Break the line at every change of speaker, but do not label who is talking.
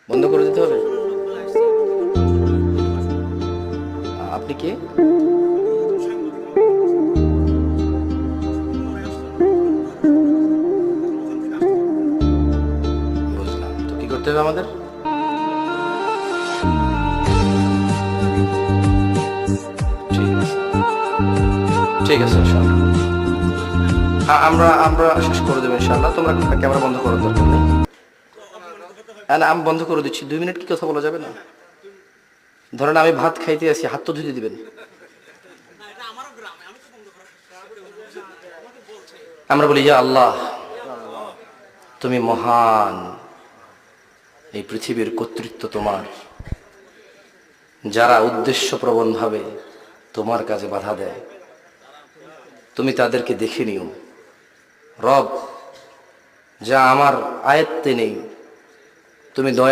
বন্ধ করে দিতে হবে। আপনি কে? বুঝলাম, তো কি করতে হবে আমাদের? ঠিক আছে, ঠিক আছে ইনশাআল্লাহ। হ্যাঁ, আমরা আমরা শেষ করে দেবো ইনশাআল্লাহ। তোমরা ক্যামেরা বন্ধ করার দরকার নেই। হ্যাঁ না, আমি বন্ধ করে দিচ্ছি। 2 মিনিট কি কথা বলা যাবে না? ধরেন আমি ভাত খাইতে আছি, হাত তো ধুতে দিবেন। আমরা বলি ইয়া আল্লাহ, তুমি মহান, এই পৃথিবীর কর্তৃত্ব তোমার। যারা উদ্দেশ্যপ্রবণ ভাবে তোমার কাজে বাধা দেয়, তুমি তাদেরকে দেখে নিও রব। যা আমার আয়ত্তে নেই, তুমি দয়া